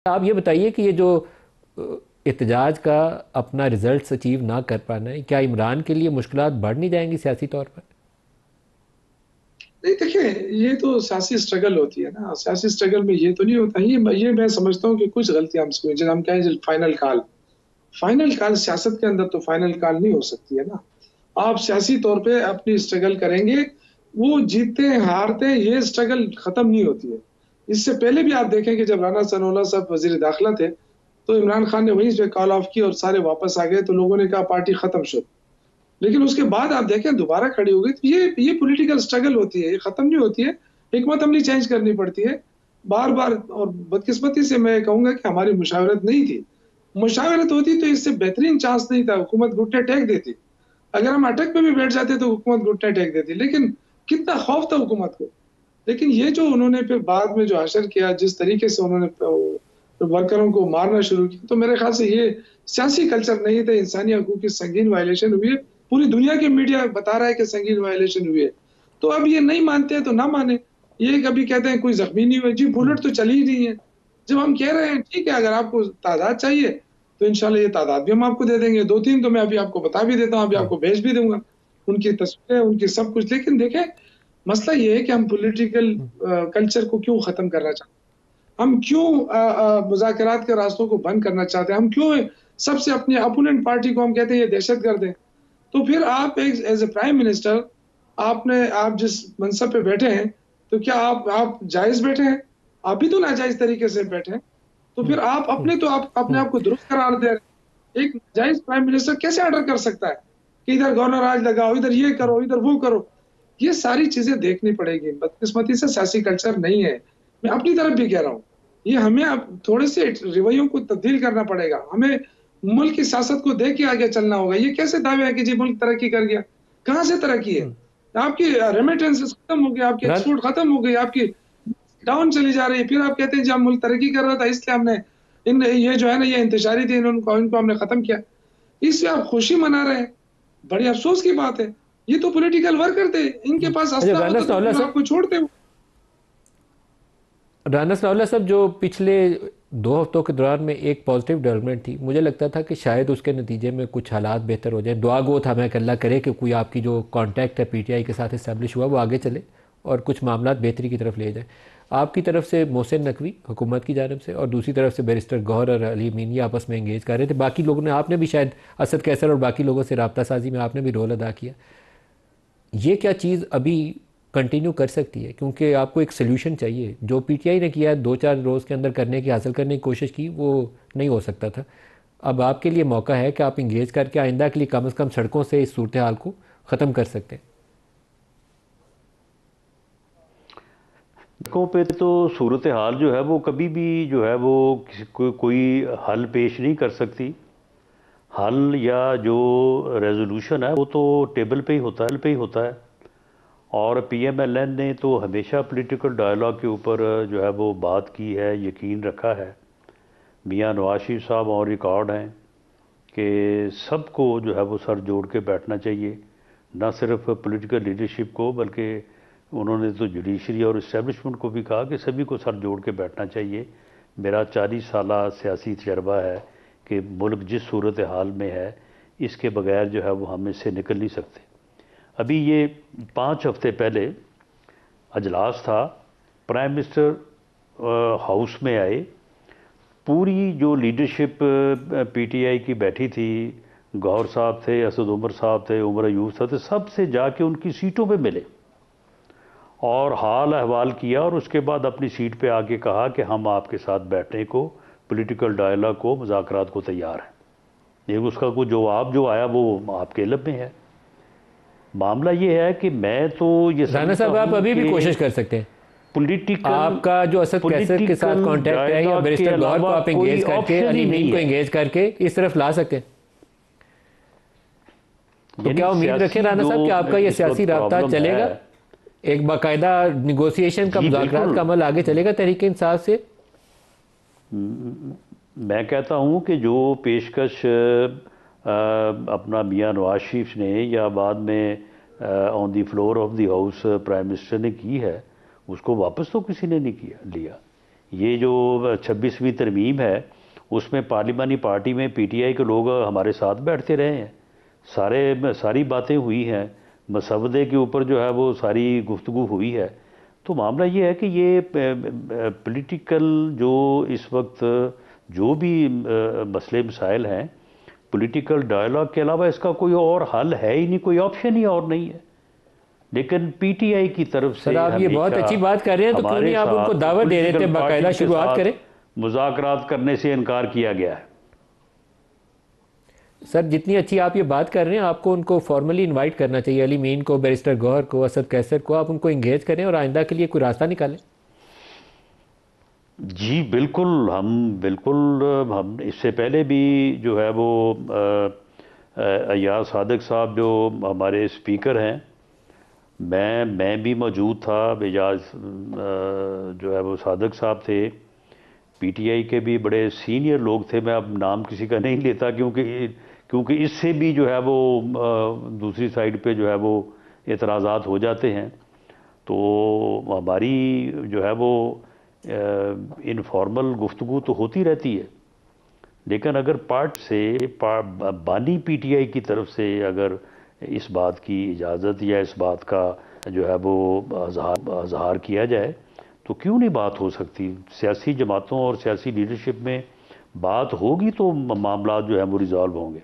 आप ये बताइए कि ये जो एहतजाज का अपना रिजल्ट अचीव ना कर पाना है, क्या इमरान के लिए मुश्किलात बढ़ नहीं जाएंगी सियासी तौर पर? नहीं, देखिए, ये तो सियासी स्ट्रगल होती है ना। सियासी स्ट्रगल में ये तो नहीं होता। ये मैं समझता हूँ कि कुछ गलतियां हमसे हुई, जैसे हम कहें फाइनल कॉल सियासत के अंदर तो फाइनल कॉल नहीं हो सकती है ना। आप सियासी तौर पे अपनी स्ट्रगल करेंगे, वो जीतते हैं हारते हैं, ये स्ट्रगल खत्म नहीं होती है। इससे पहले भी आप देखें कि जब राना सनाउल्लाह साहब वजीर दाखिला थे, तो इमरान खान ने वहीं से कॉल ऑफ की और सारे वापस आ गए, तो लोगों ने कहा पार्टी खत्म शुरू। लेकिन उसके बाद आप देखें दोबारा खड़ी हो गई, तो ये पॉलिटिकल स्ट्रगल होती है, ये खत्म नहीं होती है। हिकमत अमली चेंज करनी पड़ती है बार बार। और बदकिस्मती से मैं कहूंगा कि हमारी मुशावरत नहीं थी। मुशावरत होती तो इससे बेहतरीन चांस नहीं था, हुकूमत घुटने टेक देती। अगर हम अटक पे भी बैठ जाते तो हुकूमत घुटने टेक देती, लेकिन कितना खौफ था हुकूमत को। लेकिन ये जो उन्होंने फिर बाद में जो हशर किया, जिस तरीके से उन्होंने वर्करों को मारना शुरू किया, तो मेरे ख्याल से ये सियासी कल्चर नहीं था। इंसानी हकूक की संगीन वायलेशन हुई है, पूरी दुनिया के मीडिया बता रहा है कि संगीन वायलेशन हुई है। तो अब ये नहीं मानते हैं तो ना माने। ये कभी कहते हैं कोई जख्मी नहीं हुआ, जी बुलेट तो चली ही नहीं है। जब हम कह रहे हैं ठीक है, अगर आपको तादाद चाहिए तो इंशाल्लाह ये तादाद भी हम आपको दे देंगे, दो तीन तो मैं अभी आपको बता भी देता हूँ, अभी आपको भेज भी दूंगा उनकी तस्वीरें, उनकी सब कुछ। लेकिन देखें, मसला ये है कि हम पॉलिटिकल कल्चर को क्यों खत्म करना चाहते हैं, हम क्यों मुज़ाकरात के रास्तों को बंद करना चाहते हैं, हम क्यों सबसे अपनी अपोनेंट पार्टी को हम कहते हैं ये दहशतगर्द है। तो फिर आप एक एज ए प्राइम मिनिस्टर, आप जिस मनसब पे बैठे हैं, तो क्या आप जायज बैठे हैं? आप भी तो नाजायज तरीके से बैठे हैं। तो फिर आप अपने आप को दुरुस्त करार दे रहे हैं। एक जायज प्राइम मिनिस्टर कैसे ऑर्डर कर सकता है कि इधर गवर्नर राज लगाओ, इधर ये करो, इधर वो करो? ये सारी चीजें देखनी पड़ेगी। बदकिस्मती से सियासी कल्चर नहीं है। मैं अपनी तरफ भी कह रहा हूँ, ये हमें अब थोड़े से रवैयों को तब्दील करना पड़ेगा। हमें मुल्क की सियासत को देख के आगे चलना होगा। ये कैसे दावे है कि जी मुल्क तरक्की कर गया? कहाँ से तरक्की है? आपकी रेमिटेंसेस खत्म हो गई, आपकी रन एक्सपोर्ट खत्म हो गई, आपकी डाउन चली जा रही है। फिर आप कहते हैं जी हम मुल्क तरक्की कर रहा था इसलिए हमने इन ये जो है ना, ये इंतशारी थी, इनको हमने खत्म किया। इससे आप खुशी मना रहे हैं, बड़ी अफसोस की बात है। ये तो पॉलिटिकल वर्कर थे, इनके पास अच्छा, असला राना होता तो सनाउल्लाह फिर साहब, आपको छोड़ते वो। जो पिछले 2 हफ्तों के दौरान में एक पॉजिटिव डेवलपमेंट थी, मुझे लगता था कि शायद उसके नतीजे में कुछ हालात बेहतर हो जाए। दुआ गो था मैं कि अल्लाह करे कि कोई आपकी जो कांटेक्ट है पीटीआई के साथ इस्टेब्लिश हुआ वो आगे चले और कुछ मामला बेहतरी की तरफ ले जाए। आपकी तरफ से मोहसिन नकवी हुकूमत की जानब से और दूसरी तरफ से बैरिस्टर गौहर और अली मीनी आपस में इंगेज कर रहे थे। बाकी लोगों ने, आपने भी शायद असद कैसर और बाकी लोगों से रब्ता साजी में आपने भी रोल अदा किया। ये क्या चीज़ अभी कंटिन्यू कर सकती है? क्योंकि आपको एक सोल्यूशन चाहिए। जो पीटीआई ने किया 2-4 रोज़ के अंदर करने की, हासिल करने की कोशिश की, वो नहीं हो सकता था। अब आपके लिए मौका है कि आप इंगेज करके आइंदा के लिए कम से कम सड़कों से इस सूरत हाल को ख़त्म कर सकते हैं। सड़कों पे तो सूरत हाल जो है वो कभी भी जो है वो कोई हल पेश नहीं कर सकती। हल या जो रेजोल्यूशन है वो तो टेबल पे ही होता है। और पीएमएलएन ने तो हमेशा पॉलिटिकल डायलॉग के ऊपर जो है वो बात की है, यकीन रखा है। मियां नवाज शरीफ साहब ऑन रिकॉर्ड हैं कि सबको जो है वो सर जोड़ के बैठना चाहिए, ना सिर्फ पॉलिटिकल लीडरशिप को, बल्कि उन्होंने तो जुडिशरी और इस्टेब्लिशमेंट को भी कहा कि सभी को सर जोड़ के बैठना चाहिए। मेरा 40 साल सियासी तजर्बा है कि मुल्क जिस सूरत हाल में है, इसके बगैर जो है वो हम इससे निकल नहीं सकते। अभी ये 5 हफ्ते पहले अजलास था, प्राइम मिनिस्टर हाउस में आए, पूरी जो लीडरशिप पीटीआई की बैठी थी, गौहर साहब थे, असद उमर साहब थे, उमर अयूब साहब थे, सबसे जाके उनकी सीटों पे मिले और हाल अहवाल किया और उसके बाद अपनी सीट पे आके कहा कि हम आपके साथ बैठने को, पॉलिटिकल डायलॉग को, मुज़ाकरात को तैयार हैं। लेकिन उसका कोई जवाब जो आया वो आपके इल्म में है। मामला ये है कि मैं तो ये राना समझता साहब, आप हूँ अभी भी कि कोशिश कर सकते हैं। पॉलिटिकल आपका जो असद कैसर के साथ पॉलिटिकल कांटेक्ट है या डायलॉग के बैरिस्टर गौहर को अलावा आप कोई इंगेज करके, ऑप्शन ही अली मीन नहीं को है। इंगेज करके इस तरफ ला सकते हैं। तो यानी क्या उम्मीद रखें सियासी राना जो साहब कि आपका ये इस सियासी वक्त रब्ता प्रॉब्लम है। चलेगा? एक बाकायदा निगोसिएशन का, जी मुज़ाकरात का बिल्कुल। अमल आगे चलेगा तहरीक इंसाफ से? मैं कहता हूँ कि जो पेशकश अपना मियां नवाज शरीफ ने या बाद में on the floor of the house prime minister ने की है, उसको वापस तो किसी ने नहीं किया लिया। ये जो 26वीं तरमीम है उसमें पार्लिमानी पार्टी में पीटीआई के लोग हमारे साथ बैठते रहे हैं, सारी बातें हुई हैं, मसवदे के ऊपर जो है वो सारी गुफ्तगू हुई है। तो मामला ये है कि ये पॉलिटिकल जो इस वक्त जो भी मसले मसाइल हैं, पॉलिटिकल डायलॉग के अलावा इसका कोई और हल है ही नहीं, कोई ऑप्शन ही और नहीं है। लेकिन पीटीआई की तरफ से सर आप ये बहुत अच्छी बात कर रहे हैं, तो क्यों नहीं आप उनको दावत दे देते, बाकायदा शुरुआत करें। मुज़ाकरात करने से इनकार किया गया है। सर जितनी अच्छी आप ये बात कर रहे हैं, आपको उनको फॉर्मली इनवाइट करना चाहिए, अली मीन को, बैरिस्टर गौहर को, असद कैसर को, आप उनको इंगेज करें और आइंदा के लिए कोई रास्ता निकालें। जी बिल्कुल, हम इससे पहले भी जो है वो अय्याज सादिक साहब जो हमारे स्पीकर हैं, मैं भी मौजूद था, एजाज जो है वो सादिक साहब थे, पीटीआई के भी बड़े सीनियर लोग थे। मैं अब नाम किसी का नहीं लेता क्योंकि इससे भी जो है वो दूसरी साइड पे जो है वो एतराज़ात हो जाते हैं। तो हमारी जो है वो इनफॉर्मल गुफ्तगू तो होती रहती है, लेकिन अगर बानी पीटीआई की तरफ से अगर इस बात की इजाज़त या इस बात का जो है वो अज़हार किया जाए तो क्यों नहीं बात हो सकती। सियासी जमातों और सियासी लीडरशिप में बात होगी तो मामला जो है वो रिजॉल्व होंगे।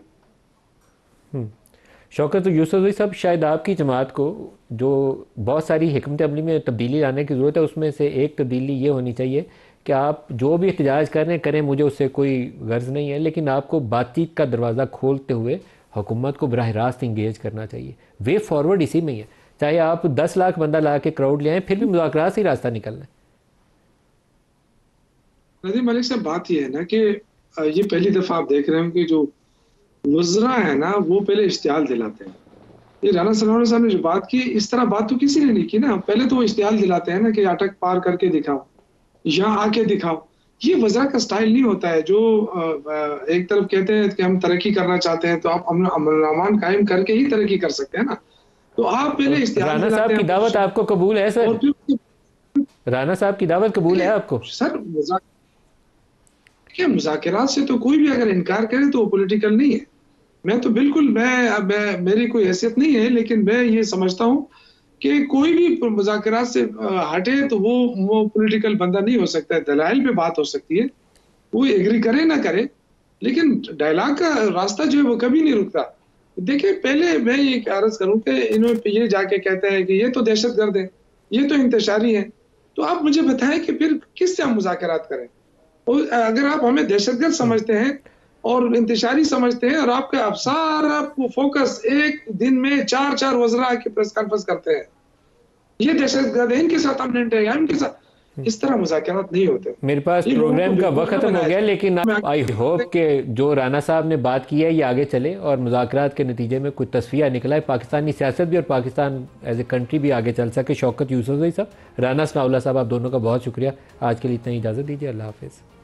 शौकत यूसुफ़ज़ई साहब, शायद आपकी जमात को जो बहुत सारी हिकमत अमली में तब्दीली लाने की ज़रूरत है, उसमें से एक तब्दीली ये होनी चाहिए कि आप जो भी एहतजाज करें, मुझे उससे कोई गर्ज नहीं है, लेकिन आपको बातचीत का दरवाज़ा खोलते हुए हुकूमत को बराह रास्त इंगेज करना चाहिए। वे फॉरवर्ड इसी में ही है, चाहे आप 10 लाख बंदा ला के क्राउड ले आए, फिर भी मुज़ाकरात से ही रास्ता निकलना है। नदीम मलिक साहब, बात ये है ना कि ये पहली दफ़ा आप देख रहे हो कि जो वज़रा है ना वो पहले इश्तिहाल दिलाते हैं। ये राना सलमान साहब ने जो बात की, इस तरह बात तो किसी ने नहीं की ना। पहले तो वो इश्तिहाल दिलाते हैं ना कि अटक पार करके दिखाओ, यहाँ आके दिखाओ। ये वज़रा का स्टाइल नहीं होता है। जो एक तरफ कहते हैं कि हम तरक्की करना चाहते हैं तो आप अमन कायम करके ही तरक्की कर सकते हैं ना। तो आप पहले इश्तिहाल राना साहब की दावत आपको कबूल है सर? राना साहब की दावत कबूल है आपको? सर मुज़ाकरात से तो कोई भी अगर इनकार करे तो वो पॉलिटिकल नहीं है। मैं तो बिल्कुल मेरी कोई हैसियत नहीं है, लेकिन मैं ये समझता हूँ कि कोई भी मुज़ाकरात से हटे तो वो पॉलिटिकल बंदा नहीं हो सकता है। दलाइल पे बात हो सकती है, वो एग्री करे ना करे, लेकिन डायलॉग का रास्ता जो है वो कभी नहीं रुकता। देखिए, पहले मैं ये अर्ज करूँ कि इन्होंने ये जाके कहते हैं कि ये तो दहशतगर्द है, ये तो इंतशारी है। तो आप मुझे बताएं कि फिर किससे हम मुज़ाकरात करें? और अगर आप हमें दहशतगर्द समझते हैं और इंतशारी समझते हैं और आपका आप सारा फोकस एक दिन में 4 वज़रा की प्रेस कॉन्फ्रेंस करते हैं, ये दहशतगर्द है, इनके साथ हम नहीं रहेंगे, इनके साथ, इस तरह मुज़ाकरात नहीं होते। मेरे पास प्रोग्राम का वक्त खत्म हो गया, लेकिन आई होप कि जो राना साहब ने बात की है ये आगे चले और मुज़ाकरात के नतीजे में कुछ तस्वीर निकला है, पाकिस्तानी सियासत भी और पाकिस्तान एज ए कंट्री भी आगे चल सके। शौकत यूसुफ़ज़ई साहब, राना सनाउल्लाह साहब, आप दोनों का बहुत शुक्रिया। आज के लिए इतना इजाज़त दीजिए। अल्लाह हाफ़िज़।